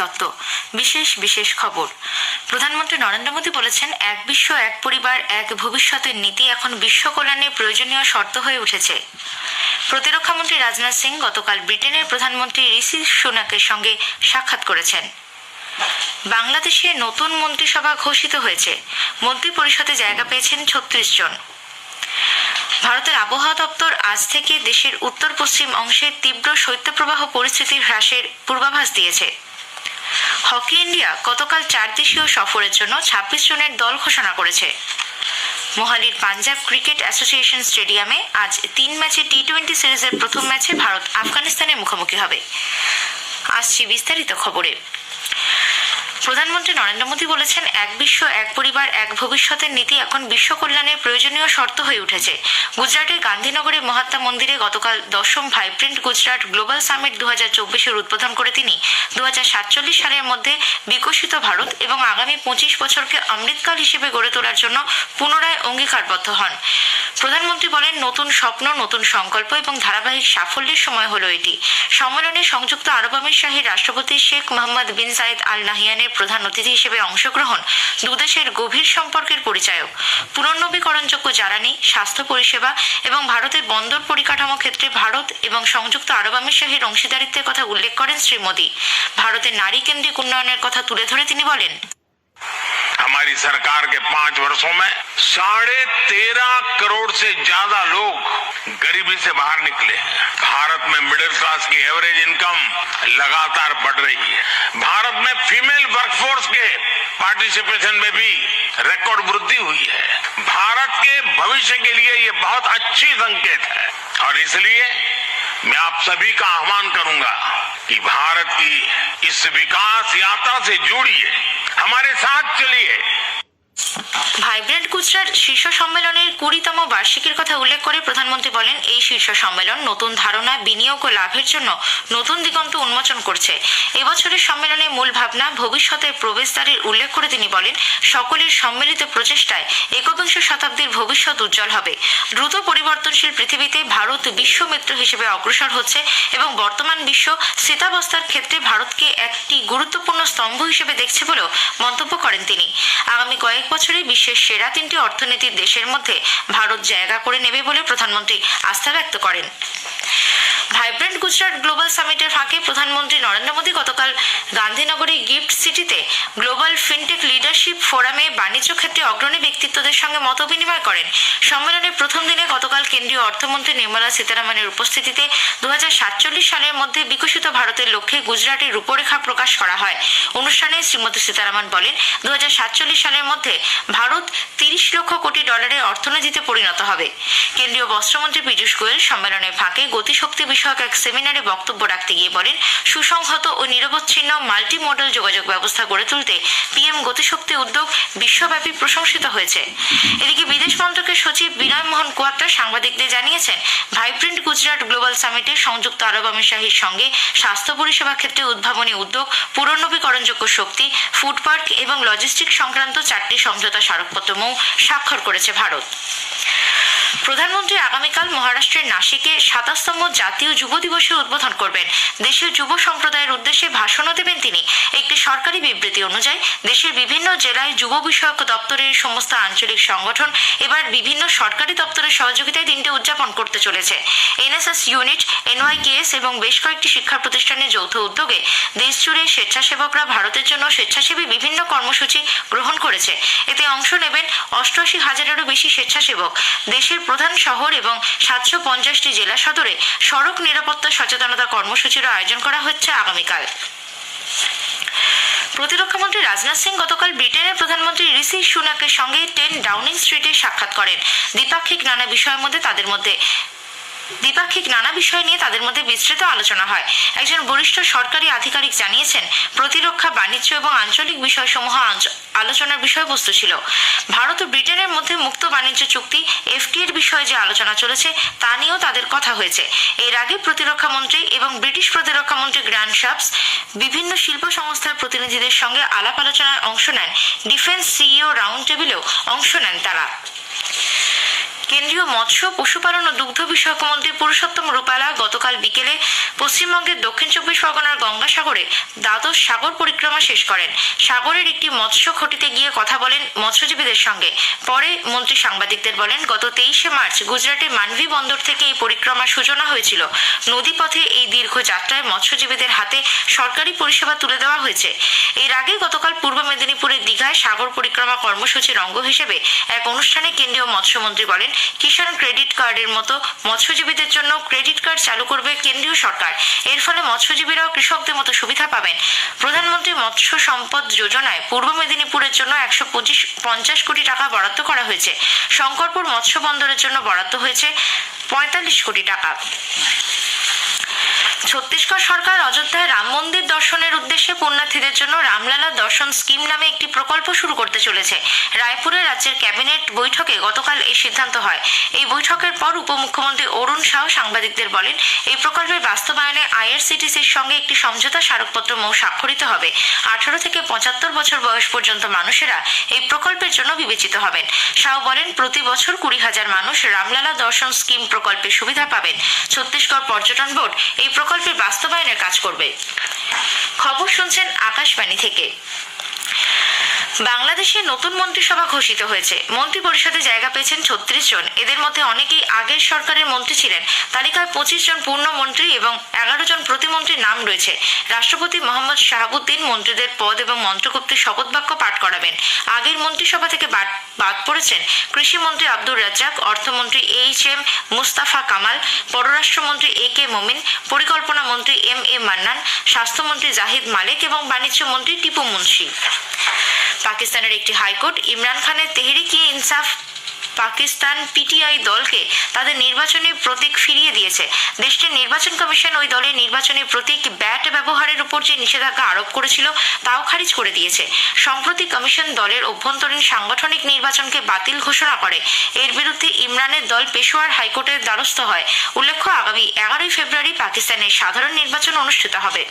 দত্ত। বিশেষ খবর। প্রধানমন্ত্রী নরেন্দ্র মোদী বলেছেন, এক বিশ্ব এক পরিবার এক ভবিষ্যতের নীতি এখন বিশ্ব কল্যাণের প্রয়োজনীয় শর্ত হয়ে উঠেছে। প্রতিরক্ষামন্ত্রী রাজনাথ সিং গতকাল ব্রিটেনের প্রধানমন্ত্রী ঋষি সুনাকের সঙ্গে সাক্ষাৎ করেছেন। বাংলাদেশে নতুন মন্ত্রিসভা ঘোষিত হয়েছে। মন্ত্রী পরিষদে জায়গা পেয়েছেন 36 জন। ভারতের আবহাওয়া দপ্তর আজ থেকে দেশের উত্তর পশ্চিম অংশে তীব্র শৈত্যপ্রবাহ পরিস্থিতির হ্রাসের পূর্বাভাস দিয়েছে। হকি ইন্ডিয়া গতকাল 4 দেশীয় সফরের জন্য 26 জনের দল ঘোষণা করেছে। মোহালির পাঞ্জাব ক্রিকেট অ্যাসোসিয়েশন স্টেডিয়ামে আজ 3 ম্যাচে টি-20 সিরিজের প্রথম ম্যাচে ভারত আফগানিস্তানের মুখোমুখি হবে। আসছি বিস্তারিত খবরে। প্রধানমন্ত্রী নরেন্দ্র মোদী বলেছেন, এক বিশ্ব এক পরিবার এক ভবিষ্যতের নীতি এখন বিশ্ব কল্যাণের প্রয়োজনীয় শর্ত হয়ে উঠেছে। গুজরাটের গান্ধীনগরের মহাত্মা মন্দিরে গতকাল 10ম ভাইব্রেন্ট গুজরাট গ্লোবাল সামিট 2024-এর উদ্বোধন করে তিনি 2047 সালের মধ্যে বিকশিত ভারত এবং আগামী 25 বছরকে অমৃতকাল হিসেবে গড়ে তোলার জন্য পুনরায় অঙ্গীকারবদ্ধ হন। প্রধানমন্ত্রী বলেন, নতুন স্বপ্ন, নতুন সংকল্প এবং ধারাবাহিক সাফল্যের সময় হলো এটি। সম্মেলনে সংযুক্ত আরব আমিরাতের রাষ্ট্রপতি শেখ মোহাম্মদ বিন জায়েদ আল নাহিয়ানের প্রধান অতিথি হিসেবে অংশগ্রহণ দুদেশের গভীর সম্পর্কের পরিচায়ক। পুনর্নবীকরণযোগ্য জ্বালানি, স্বাস্থ্য পরিষেবা এবং ভারতের বন্দর পরিকাঠামো ক্ষেত্রে ভারত এবং সংযুক্ত আরব আমিরাতের অংশীদারিত্বের কথা উল্লেখ করেন শ্রী মোদী। ভারতের নারী কেন্দ্রিক উন্নয়নের কথা তুলে ধরে তিনি বলেন, हमारी सरकार के 5 वर्षों में 13.5 करोड़ से ज्यादा लोग गरीबी से बाहर निकले हैं। भारत में मिडिल क्लास की एवरेज इनकम लगातार बढ़ रही है। भारत में फीमेल वर्कफोर्स के पार्टिसिपेशन में भी रिकॉर्ड वृद्धि हुई है। भारत के भविष्य के लिए ये बहुत अच्छी संकेत है और इसलिए मैं आप सभी का आह्वान करूंगा कि भारत की इस विकास यात्रा से जुड़िए, हमारे साथ चलिए। ভাইব্রেন্ট গুজরাট শীর্ষ সম্মেলনের 20তম বার্ষিকীর কথা উল্লেখ করে প্রধানমন্ত্রী বলেন, এই শীর্ষ সম্মেলন নতুন ধারণা, বিনিয়োগ ও লাভের জন্য নতুন দিগন্ত উন্মোচন করছে। এবছরের সম্মেলনের মূল ভাবনা ভবিষ্যতের প্রবেশদ্বারের উল্লেখ করে তিনি বলেন, সকলের সম্মিলিত প্রচেষ্টায় একবিংশ শতাব্দীর ভবিষ্যৎ উজ্জ্বল হবে। দ্রুত পরিবর্তনশীল পৃথিবীতে ভারত বিশ্বমিত্র হিসেবে অগ্রসর হচ্ছে এবং বর্তমান বিশ্ব স্থিতাবস্থার ক্ষেত্রে ভারতকে একটি গুরুত্বপূর্ণ স্তম্ভ হিসেবে দেখছে বলেও মন্তব্য করেন তিনি। আগামী কয়েক বছরে বিশ্বের সেরা 3টি অর্থনীতির দেশের মধ্যে ভারত জায়গা করে নেবে বলে প্রধানমন্ত্রী আস্থা ব্যক্ত করেন। ভাইব্রেন্ট গুজরাট গ্লোবাল সামিটের ফাঁকে প্রধানমন্ত্রী নরেন্দ্র মোদী গতকাল গান্ধীনগরের গিফট সিটিতে গ্লোবাল ফিনটেক লিডারশিপ ফোরামে বাণিজ্য ক্ষেত্রে অগ্রণী ব্যক্তিত্বদের সঙ্গে মত বিনিময় করেন। সম্মেলনের প্রথম দিনে গতকাল কেন্দ্রীয় অর্থমন্ত্রী নির্মলা সীতারামনের উপস্থিতিতে 2047 সালের মধ্যে বিকশিত ভারতের লক্ষ্যে গুজরাটের রূপরেখা প্রকাশ করা হয়। অনুষ্ঠানে শ্রীমতী সীতারামন বলেন, 2047 সালের মধ্যে ভারত 30 লক্ষ কোটি ডলারের অর্থনীতিতে পরিণত হবে। কেন্দ্রীয় বস্ত্রমন্ত্রী পীযূষ গোয়েল সম্মেলনের ফাঁকে গতিশক্তি বিষয়ক এক সেমিনারে বক্তব্য রাখতে গিয়ে বলেন, সুসংহত ও নিরবচ্ছিন্ন মাল্টি মডেল যোগাযোগ ব্যবস্থা গড়ে তুলতে পিএম গতিশক্তি উদ্যোগ বিশ্বব্যাপী প্রশংসিত হয়েছে। এদিকে বিদেশ মন্ত্রকের সচিব বিনয় মোহন কোয়াত্রা সাংবাদিকদের জানিয়েছেন, ভাইব্রেন্ট গুজরাট গ্লোবাল সামিটে সংযুক্ত আরব আমিরাতের সঙ্গে স্বাস্থ্য পরিষেবা ক্ষেত্রে উদ্ভাবনী উদ্যোগ, পুনর্নবীকরণযোগ্য শক্তি, ফুড পার্ক এবং লজিস্টিক সংক্রান্ত 4টি সমঝোতা স্মারকপত্রও স্বাক্ষর করেছে ভারত। প্রধানমন্ত্রী আগামীকাল মহারাষ্ট্রের নাসিকে 27তম জাতীয় যুব দিবসের উদ্বোধন করবেন। দেশের যুব সম্প্রদায়ের উদ্দেশ্যে ভাষণও দেবেন তিনি। একটি সরকারি বিবৃতি অনুযায়ী দেশের বিভিন্ন জেলায় যুব বিষয়ক দপ্তরের সমস্ত আঞ্চলিক সংগঠন এবার বিভিন্ন সরকারি দপ্তরের সহযোগিতায় দিনটি উদযাপন করতে চলেছে। এনএসএস ইউনিট, NYKS এবং বেশ কয়েকটি শিক্ষা প্রতিষ্ঠানের যৌথ উদ্যোগে দেশজুড়ে স্বেচ্ছাসেবকরা ভারতের জন্য স্বেচ্ছাসেবী বিভিন্ন কর্মসূচি গ্রহণ করেছে। এতে অংশ নেবেন 88,000-এরও বেশি স্বেচ্ছাসেবক। দেশের প্রধান শহর এবং 750টি জেলা সদরে সড়ক নিরাপত্তা সচেতনতা কর্মসূচির আয়োজন করা হচ্ছে আগামীকাল। প্রতিরক্ষামন্ত্রী রাজনাথ সিং গতকাল ব্রিটেনের প্রধানমন্ত্রী ঋষি সুনাকের সঙ্গে 10 ডাউনিং স্ট্রিটে সাক্ষাৎ করেন। দ্বিপাক্ষিক নানা বিষয় নিয়ে তাদের মধ্যে বিস্তৃত আলোচনা হয়। একজন বরিষ্ঠ সরকারি আধিকারিক জানিয়েছেন, প্রতিরক্ষা, বাণিজ্য এবং আঞ্চলিক বিষয়সমূহ আলোচনার বিষয়বস্তু ছিল। ভারত ও ব্রিটেনের মধ্যে মুক্ত বাণিজ্য চুক্তি FTA এর বিষয়ে যে আলোচনা চলেছে তা নিয়েও তাদের কথা হয়েছে। এর আগে প্রতিরক্ষামন্ত্রী এবং ব্রিটিশ প্রতিরক্ষামন্ত্রী গ্র্যান্ড শাপস বিভিন্ন শিল্প সংস্থার প্রতিনিধিদের সঙ্গে আলাপ আলোচনায় অংশ নেন। ডিফেন্স CEO রাউন্ড টেবিলেও অংশ নেন তারা। কেন্দ্রীয় মৎস্য, পশুপালন ও দুগ্ধ বিষয়ক মন্ত্রী পুরুষোত্তম রূপালা গতকাল বিকেলে পশ্চিমবঙ্গের দক্ষিণ 24 পরগনার গঙ্গাসাগরে দ্বাদশ সাগর পরিক্রমা শেষ করেন। সাগরের একটি মৎস্য ঘাটিতে গিয়ে কথা বলেন মৎস্যজীবীদের সঙ্গে। পরে মন্ত্রী সাংবাদিকদের বলেন, গত 23শে মার্চ গুজরাটের মানভি বন্দর থেকে এই পরিক্রমার সূচনা হয়েছিল। নদীপথে এই দীর্ঘ যাত্রায় মৎস্যজীবীদের হাতে সরকারি পরিষেবা তুলে দেওয়া হয়েছে। এর আগে গতকাল পূর্ব মেদিনীপুরের দীঘায় সাগর পরিক্রমা কর্মসূচির অঙ্গ হিসেবে এক অনুষ্ঠানে কেন্দ্রীয় মৎস্যমন্ত্রী বলেন, কিষাণ ক্রেডিট কার্ডের মতো মৎস্যজীবীদের জন্য ক্রেডিট কার্ড চালু করবে কেন্দ্রীয় সরকার। এর ফলে মৎস্যজীবীরাও কৃষকদের মতো সুবিধা পাবেন। প্রধানমন্ত্রী মৎস্য সম্পদ যোজনায় পূর্ব মেদিনীপুরের জন্য 150 কোটি টাকা বরাদ্দ করা হয়েছে। শঙ্করপুর মৎস্য বন্দরের জন্য বরাদ্দ হয়েছে 45 কোটি টাকা। ছত্তিশগড় সরকার অযোধ্যায় রাম মন্দির দর্শনের উদ্দেশ্যে পুণ্যার্থীদের জন্য রামলালা দর্শন স্কিম নামে একটি প্রকল্প শুরু করতে চলেছে। রায়পুরে রাজ্যের ক্যাবিনেট বৈঠকে গতকাল এই সিদ্ধান্ত হয়। এই বৈঠকের পর উপমুখ্যমন্ত্রী অরুণ সাহ সাংবাদিকদের বলেন, এই প্রকল্পের বাস্তবায়নে আইআরসিটিসির সঙ্গে একটি সমঝোতা স্মারকপত্র স্বাক্ষরিত হবে। 18 থেকে 75 বছর বয়স পর্যন্ত মানুষেরা এই প্রকল্পের জন্য বিবেচিত হবেন। সাহ বলেন, প্রতি বছর 20,000 মানুষ রামলালা দর্শন স্কিম প্রকল্পের সুবিধা পাবেন। ছত্তিশগড় পর্যটন বোর্ড এই প্রকল্পের বাস্তবায়নের কাজ করবে। খবর শুনছেন আকাশবাণী থেকে। বাংলাদেশে নতুন মন্ত্রিসভা ঘোষিত হয়েছে। মন্ত্রী পরিষদে জায়গা পেয়েছেন 36 জন। এদের মধ্যে অনেকেই আগের সরকারের মন্ত্রী ছিলেন। তালিকায় 25 জন পূর্ণ মন্ত্রী এবং 11 জন প্রতিমন্ত্রীর নাম রয়েছে। রাষ্ট্রপতি মোহাম্মদ শাহাবুদ্দিন মন্ত্রীদের পদ এবং মন্ত্রগুপ্তের শপথ বাক্য পাঠ করাবেন। আগের মন্ত্রিসভা থেকে বাদ পড়েছেন কৃষিমন্ত্রী আব্দুর রাজ্জাক, অর্থমন্ত্রী এইচ.এম. মুস্তাফা কামাল, পররাষ্ট্রমন্ত্রী এ.কে. মমিন, পরিকল্পনা মন্ত্রী এম.এ. মান্নান, স্বাস্থ্যমন্ত্রী জাহিদ মালিক এবং বাণিজ্য মন্ত্রী টিপু মুন্সি। পাকিস্তানের একটি হাইকোর্ট ইমরান খানের তেহরিক-ই-ইনসাফ পাকিস্তান পিটিআই দলকে তাদের নির্বাচনী প্রতীক ফিরিয়ে দিয়েছে। দেশটির নির্বাচন কমিশন ওই দলের নির্বাচনী প্রতীক ব্যাট ব্যবহারের উপর যে নিষেধাজ্ঞা আরোপ করেছিল তাও খারিজ করে দিয়েছে। সম্প্রতি কমিশন দলের অভ্যন্তরীণ সাংগঠনিক নির্বাচনকে বাতিল ঘোষণা করে। এর বিরুদ্ধে ইমরানের দল পেশোয়ার হাইকোর্টের দ্বারস্থ হয়। উল্লেখ্য, আগামী 11 ফেব্রুয়ারি পাকিস্তানের সাধারণ নির্বাচন অনুষ্ঠিত হবে।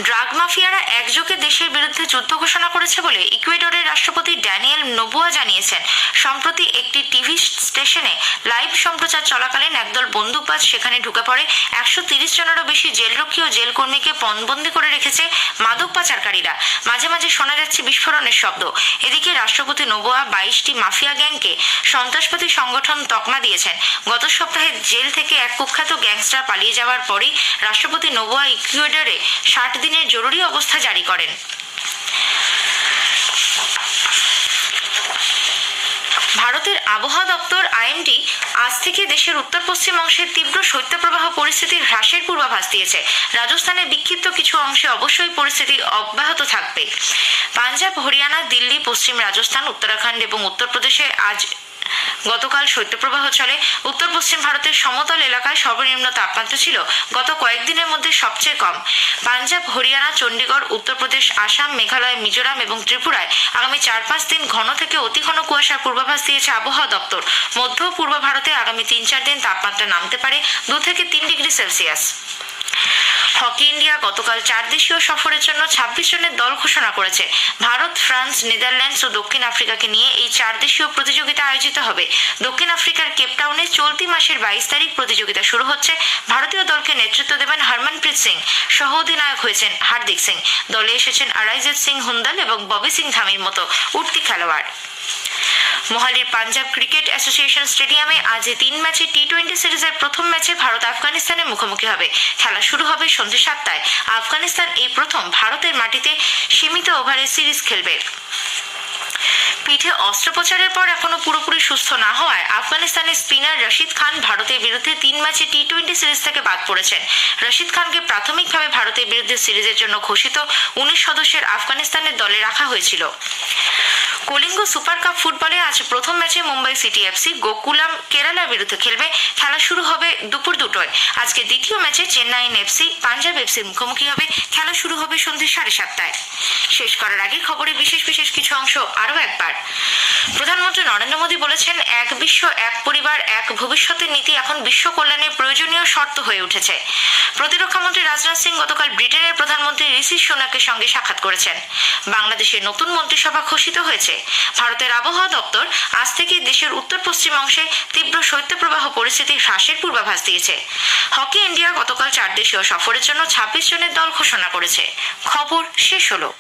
ড্রাগ মাফিয়ারা একযোগে দেশের বিরুদ্ধে যুদ্ধ ঘোষণা করেছে বলে ইকুয়েডরের রাষ্ট্রপতি ড্যানিয়েল নোবোয়া জানিয়েছেন। সম্প্রতি একটি টিভি স্টেশনে লাইভ সম্প্রচার চলাকালীন একদল বন্দুকবাজ সেখানে ঢুকে পড়ে। 130 জনেরও বেশি জেলরক্ষী ও জেলকর্মীকে পণবন্দি করে রেখেছে মাদক পাচারকারীরা। মাঝে মাঝে শোনা যাচ্ছে বিস্ফোরণের শব্দ। এদিকে রাষ্ট্রপতি নোবোয়া 22টি মাফিয়া গ্যাংকে সন্ত্রাসবাদী সংগঠন তকমা দিয়েছেন। গত সপ্তাহে জেল থেকে এক কুখ্যাত গ্যাংস্টার পালিয়ে যাওয়ার পরই রাষ্ট্রপতি নোবোয়া ইকুয়েডরে 60 দিনের জরুরি অবস্থা জারি করেন। ভারতের আবহাওয়া দপ্তর আইএমডি আজ থেকে দেশের উত্তর পশ্চিম অংশের তীব্র শৈত্যপ্রবাহ পরিস্থিতির হ্রাসের পূর্বাভাস দিয়েছে। রাজস্থানের বিক্ষিপ্ত কিছু অংশে অবশ্যই পরিস্থিতি অব্যাহত থাকবে। পাঞ্জাব, হরিয়ানা, দিল্লি, পশ্চিম রাজস্থান, উত্তরাখণ্ড এবং উত্তরপ্রদেশে গতকাল শৈত্যপ্রবাহ চলে। উত্তর পশ্চিম ভারতের সমতল এলাকায় সর্বনিম্ন তাপমাত্রা ছিল গত কয়েকদিনের মধ্যে সবচেয়ে কম। পাঞ্জাব, হরিয়ানা, চণ্ডীগড়, উত্তরপ্রদেশ, আসাম, মেঘালয়, মিজোরাম এবং ত্রিপুরায় আগামী 4-5 দিন ঘন থেকে অতি ঘন কুয়াশার পূর্বাভাস দিয়েছে আবহাওয়া দপ্তর। মধ্য ও পূর্ব ভারতে আগামী 3-4 দিন তাপমাত্রা নামতে পারে 2 থেকে 3 ডিগ্রি সেলসিয়াস। হকি ইন্ডিয়া গতকাল 4 দেশীয় সফরের জন্য 26 জনের দল ঘোষণা করেছে। ভারত, ফ্রান্স, নেদারল্যান্ডস ও দক্ষিণ আফ্রিকাকে নিয়ে এই 4 দেশীয় প্রতিযোগিতা আয়োজিত হবে। দক্ষিণ আফ্রিকার কেপটাউনে চলতি মাসের 22 তারিখ প্রতিযোগিতা শুরু হচ্ছে। ভারতীয় দলকে নেতৃত্ব দেবেন হরমনপ্রীত সিং। সহ অধিনায়ক হয়েছেন হার্দিক সিং। দলে এসেছেন আরাইজিৎ সিং হুন্দাল এবং ববি সিং ধামির মতো উঠতি খেলোয়াড়। মোহালির পাঞ্জাব ক্রিকেট অ্যাসোসিয়েশন স্টেডিয়ামে আজ 3 ম্যাচে টি-20 সিরিজের প্রথম ম্যাচে ভারত আফগানিস্তানের মুখোমুখি হবে। খেলা শুরু হবে সন্ধ্যে 7টায়। আফগানিস্তান এই প্রথম ভারতের মাটিতে সীমিত ওভারের সিরিজ খেলবে। পিঠে অস্ত্রোপচারের পর এখনো পুরোপুরি সুস্থ না হওয়ায় আফগানিস্তানের স্পিনার রশিদ খান ভারতের বিরুদ্ধে 3 ম্যাচে টি-20 সিরিজ থেকে বাদ পড়েছেন। রশিদ খানকে প্রাথমিকভাবে ভারতের বিরুদ্ধে সিরিজের জন্য ঘোষিত 19 সদস্যের আফগানিস্তানের দলে রাখা হয়েছিল। কলিঙ্গ সুপার কাপ ফুটবলে আজ প্রথম ম্যাচে মুম্বাই সিটি এফসি গোকুলাম কেরালার বিরুদ্ধে খেলবে। খেলা শুরু হবে দুপুর 2টায়। আজকে দ্বিতীয় ম্যাচে চেন্নাইন এফসি পাঞ্জাব এফসির মুখোমুখি হবে। খেলা শুরু হবে সন্ধ্যে 7:30টায়। শেষ করার আগে খবরে বিশেষ কিছু অংশ আরও একবার। প্রধানমন্ত্রী নরেন্দ্র মোদী বলেছেন, এক বিশ্ব, এক পরিবার, এক ভবিষ্যতের নীতি এখন বিশ্ব কল্যাণের প্রয়োজনীয় শর্ত হয়ে উঠেছে। প্রতিরক্ষামন্ত্রী রাজনাথ সিং গতকাল ব্রিটেনের প্রধানমন্ত্রী ঋষি সুনাকের সঙ্গে সাক্ষাৎ করেছেন। বাংলাদেশের নতুন মন্ত্রিসভা ঘোষিত হয়েছে। চলছে। ভারতের আবহাওয়া দপ্তর আজ থেকে দেশের উত্তর পশ্চিম অংশে তীব্র শৈত্যপ্রবাহ পরিস্থিতি হ্রাসের পূর্বাভাস দিয়েছে। হকি ইন্ডিয়া গতকাল 4 দেশীয় সফরের জন্য 26 জনের দল ঘোষণা করেছে। খবর শেষ হলো।